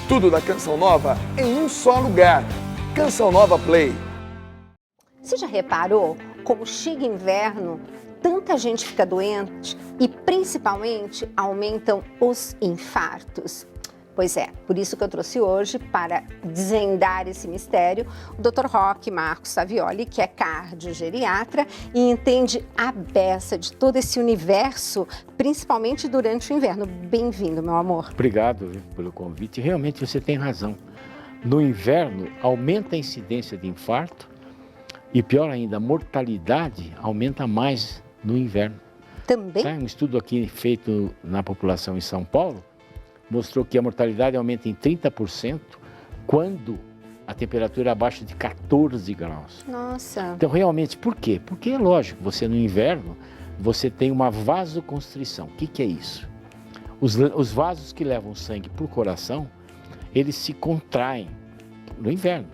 Tudo da Canção Nova em um só lugar. Canção Nova Play. Você já reparou como chega inverno, tanta gente fica doente e principalmente aumentam os infartos? Pois é, por isso que eu trouxe hoje, para desvendar esse mistério, o Dr. Roque Marcos Savioli, que é cardiogeriatra e entende a beça de todo esse universo, principalmente durante o inverno. Bem-vindo, meu amor. Obrigado pelo convite. Realmente você tem razão. No inverno, aumenta a incidência de infarto e, pior ainda, a mortalidade aumenta mais no inverno. Também? Tá? Um estudo aqui feito na população em São Paulo mostrou que a mortalidade aumenta em 30% quando a temperatura é abaixo de 14 graus. Nossa. Então, realmente, por quê? Porque é lógico, você no inverno, você tem uma vasoconstrição. O que é isso? Os vasos que levam sangue para o coração, eles se contraem no inverno.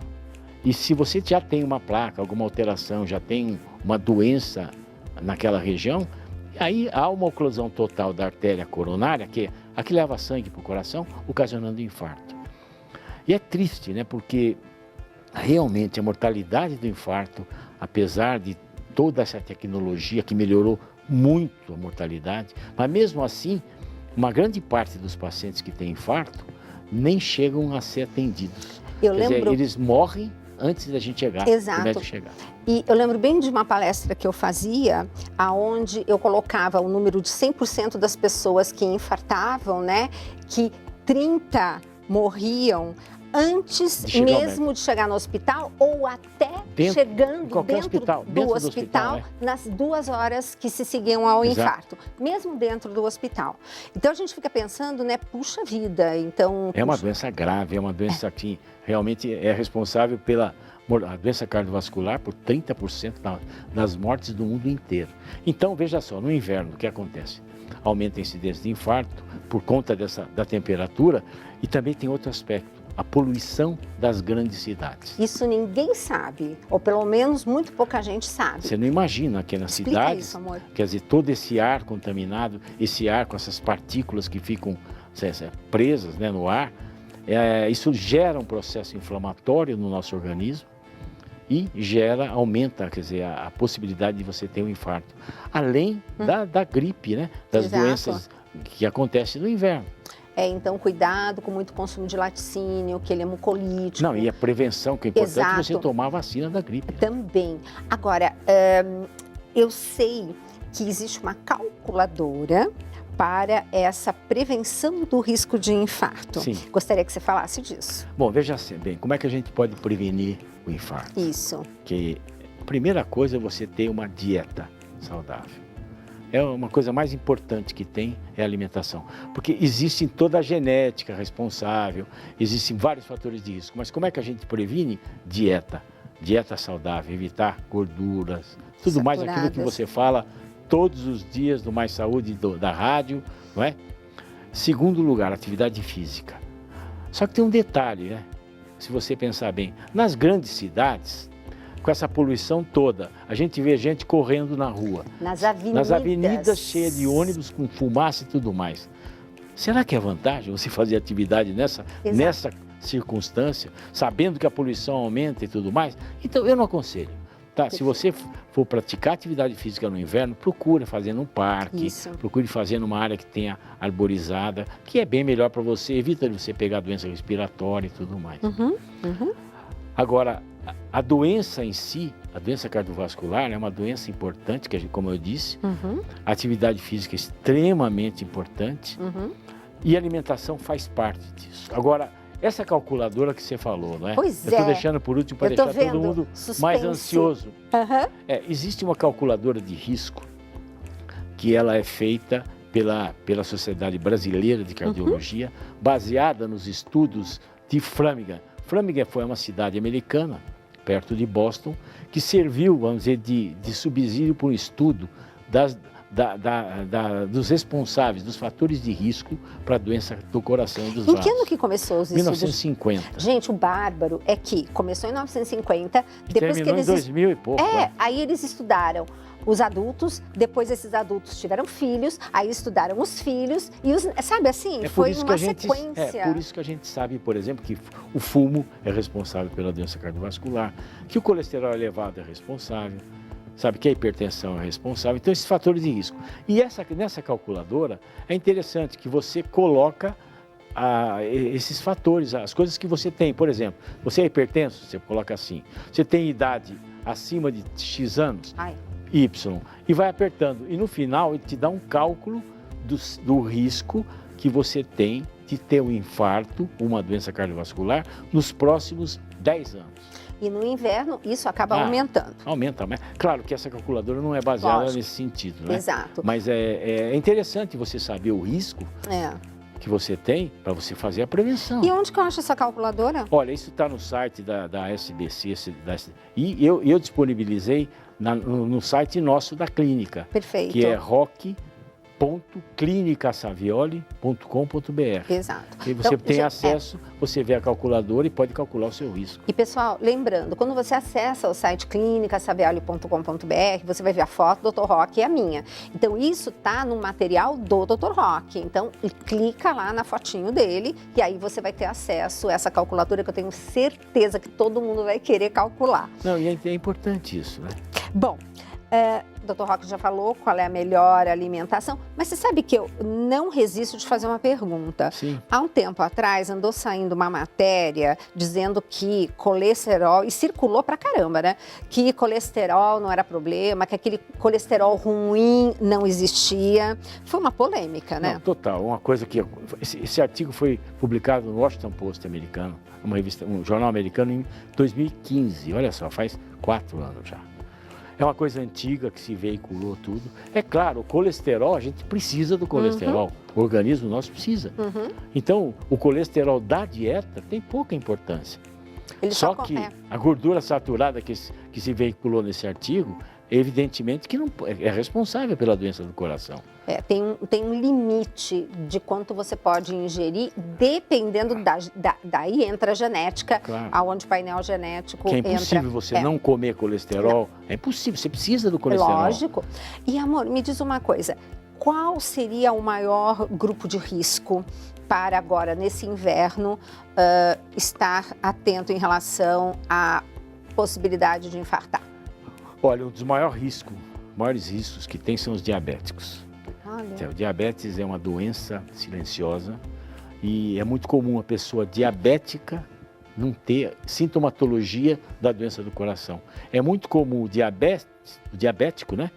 E se você já tem uma placa, alguma alteração, já tem uma doença naquela região, aí há uma oclusão total da artéria coronária, que é a que leva sangue para o coração, ocasionando infarto. E é triste, né? Porque realmente a mortalidade do infarto, apesar de toda essa tecnologia que melhorou muito a mortalidade, mas mesmo assim, uma grande parte dos pacientes que têm infarto nem chegam a ser atendidos. Eu lembro... eles morrem antes da gente chegar, Exato. do médico chegar. E eu lembro bem de uma palestra que eu fazia, aonde eu colocava o número de 100% das pessoas que infartavam, né? Que 30 morriam antes mesmo de chegar no hospital ou até chegando dentro do hospital nas 2 horas que se seguiam ao infarto, mesmo dentro do hospital. Então a gente fica pensando, né, puxa vida, então... É uma doença grave, é uma doença que realmente é responsável pela a doença cardiovascular por 30% das mortes do mundo inteiro. Então, veja só, no inverno o que acontece? Aumenta a incidência de infarto por conta da temperatura e também tem outro aspecto, a poluição das grandes cidades. Isso ninguém sabe, ou pelo menos muito pouca gente sabe. Você não imagina aquelas cidades, isso, amor. Quer dizer, todo esse ar contaminado, esse ar com essas partículas que ficam presas, né, no ar, isso gera um processo inflamatório no nosso organismo e aumenta, quer dizer, a possibilidade de você ter um infarto. Além da gripe, né, das doenças que acontecem no inverno. Então, cuidado com muito consumo de laticínio, que ele é mucolítico. Não, e a prevenção, que é importante você tomar a vacina da gripe. Também. Agora, eu sei que existe uma calculadora para essa prevenção do risco de infarto. Sim. Gostaria que você falasse disso. Bom, veja bem, como é que a gente pode prevenir o infarto? Isso. Que a primeira coisa é você ter uma dieta saudável. É uma coisa mais importante que tem é a alimentação. Porque existe toda a genética responsável, existem vários fatores de risco. Mas como é que a gente previne? Dieta. Dieta saudável, evitar gorduras, tudo mais aquilo que você fala todos os dias do Mais Saúde da rádio, não é? Segundo lugar, atividade física. Só que tem um detalhe, né? Se você pensar bem, nas grandes cidades, com essa poluição toda, a gente vê gente correndo na rua. Nas avenidas cheias de ônibus com fumaça e tudo mais. Será que é vantagem você fazer atividade nessa circunstância, sabendo que a poluição aumenta e tudo mais? Então, eu não aconselho. Tá? Se você for praticar atividade física no inverno, procure fazer num parque, procure fazer numa área que tenha arborizada, que é bem melhor para você, evita de você pegar doença respiratória e tudo mais. Agora, a doença em si, a doença cardiovascular é uma doença importante, que como eu disse, a atividade física é extremamente importante e a alimentação faz parte disso. Agora, essa calculadora que você falou, não é? Pois eu estou deixando por último para deixar todo mundo mais ansioso. Existe uma calculadora de risco que ela é feita pela Sociedade Brasileira de Cardiologia, baseada nos estudos de Framingham. Framingham foi uma cidade americana, perto de Boston, que serviu, vamos dizer, de subsídio para um estudo dos responsáveis, dos fatores de risco para a doença do coração e dos vasos. Em que ano que começou os estudos? 1950. Gente, o bárbaro é que começou em 1950, depois terminou que eles... em 2000 e pouco. Aí eles estudaram os adultos, depois esses adultos tiveram filhos, aí estudaram os filhos, e sabe assim, foi uma sequência. É por isso que a gente sabe, por exemplo, que o fumo é responsável pela doença cardiovascular, que o colesterol elevado é responsável, sabe que a hipertensão é responsável, então esses fatores de risco. E nessa calculadora é interessante que você coloca esses fatores, as coisas que você tem. Por exemplo, você é hipertenso, você coloca assim, você tem idade acima de X anos, Y, e vai apertando. E no final ele te dá um cálculo do risco que você tem de ter um infarto, uma doença cardiovascular, nos próximos 10 anos. E no inverno, isso acaba aumentando. Aumenta, mas claro que essa calculadora não é baseada nesse sentido, né? Exato. Mas é interessante você saber o risco que você tem para você fazer a prevenção. E onde que eu acho essa calculadora? Olha, isso está no site da SBC, e eu disponibilizei no site nosso da clínica. Perfeito. Que é rock.clinicasavioli.com.br. Exato. E você tem acesso, você vê a calculadora e pode calcular o seu risco. E pessoal, lembrando, quando você acessa o site clinicasavioli.com.br, você vai ver a foto do Dr. Rock e a minha. Então isso está no material do Dr. Rock. Então clica lá na fotinho dele e aí você vai ter acesso a essa calculadora que eu tenho certeza que todo mundo vai querer calcular. Não, e é importante isso, né? Bom, o Dr. Rock já falou qual é a melhor alimentação, mas você sabe que eu não resisto de fazer uma pergunta. Sim. Há um tempo atrás andou saindo uma matéria dizendo que colesterol, e circulou pra caramba, né? Que colesterol não era problema, que aquele colesterol ruim não existia. Foi uma polêmica, né? Não, total. Uma coisa que... Esse artigo foi publicado no Washington Post americano, um jornal americano em 2015. Olha só, faz 4 anos já. É uma coisa antiga que se veiculou tudo. É claro, o colesterol, a gente precisa do colesterol. O organismo nosso precisa. Então, o colesterol da dieta tem pouca importância. Só que a gordura saturada que se veiculou nesse artigo, evidentemente que não é responsável pela doença do coração. Tem um limite de quanto você pode ingerir, dependendo daí entra a genética, claro. Aonde o painel genético que é impossível você não comer colesterol. Não. É impossível, você precisa do colesterol. Lógico. E amor, me diz uma coisa, qual seria o maior grupo de risco para agora, nesse inverno, estar atento em relação à possibilidade de infartar? Olha, um dos maiores riscos que tem são os diabéticos. O diabetes é uma doença silenciosa e é muito comum a pessoa diabética não ter sintomatologia da doença do coração. É muito comum o diabético, né,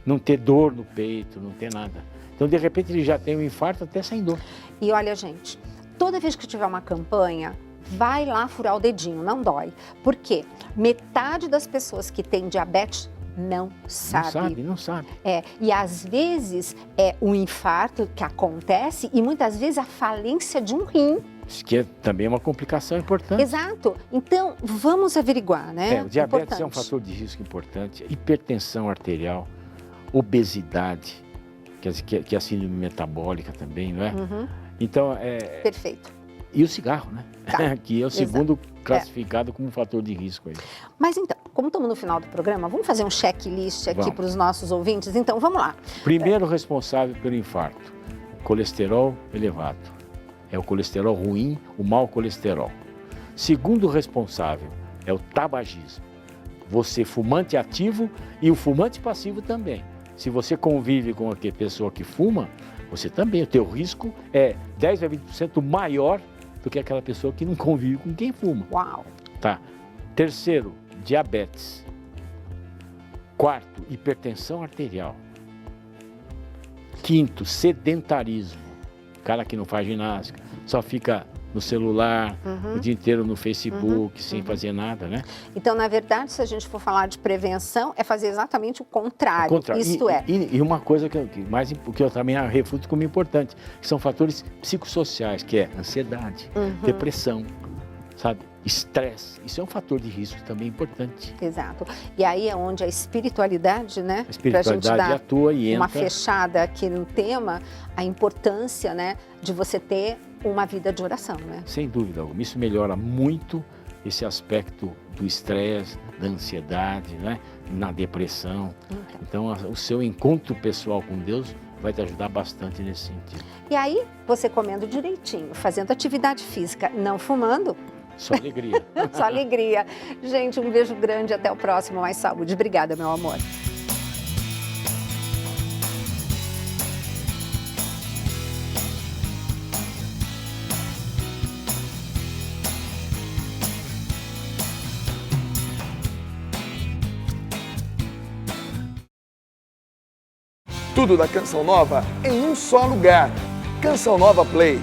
não ter dor no peito, não ter nada. Então, de repente, ele já tem um infarto até sem dor. E olha, gente, toda vez que tiver uma campanha, vai lá furar o dedinho, não dói. Por quê? Metade das pessoas que têm diabetes não sabe. Não sabe. E às vezes é um infarto que acontece e muitas vezes a falência de um rim. Isso que é também uma complicação importante. Exato. Então, vamos averiguar, né? O diabetes é um fator de risco importante. Hipertensão arterial, obesidade, que é a síndrome metabólica também, não é? Então, Perfeito. E o cigarro, né? Tá. Que é o segundo classificado como fator de risco aí. Mas então, como estamos no final do programa, vamos fazer um checklist aqui para os nossos ouvintes? Então, vamos lá. Primeiro responsável pelo infarto, colesterol elevado. É o colesterol ruim, o mau colesterol. Segundo responsável é o tabagismo. Você fumante ativo e o fumante passivo também. Se você convive com a pessoa que fuma, você também, o teu risco é 10 a 20% maior do que aquela pessoa que não convive com quem fuma. Uau! Tá. Terceiro, diabetes. Quarto, hipertensão arterial. Quinto, sedentarismo. Cara que não faz ginástica, só fica no celular, o dia inteiro no Facebook, sem fazer nada, né? Então, na verdade, se a gente for falar de prevenção, é fazer exatamente o contrário. Isto é. E uma coisa que eu também refuto como importante, que são fatores psicossociais, que é ansiedade, depressão, sabe? Estresse. Isso é um fator de risco também importante. Exato. E aí é onde a espiritualidade, né? A espiritualidade atua e entra. Uma fechada aqui no tema, a importância, né, de você ter uma vida de oração, né? Sem dúvida alguma. Isso melhora muito esse aspecto do estresse, da ansiedade, né? Na depressão. Então, o seu encontro pessoal com Deus vai te ajudar bastante nesse sentido. E aí, você comendo direitinho, fazendo atividade física, não fumando, Só alegria. só alegria. Gente, um beijo grande, até o próximo. Mais saúde. Obrigada, meu amor. Tudo da Canção Nova em um só lugar. Canção Nova Play.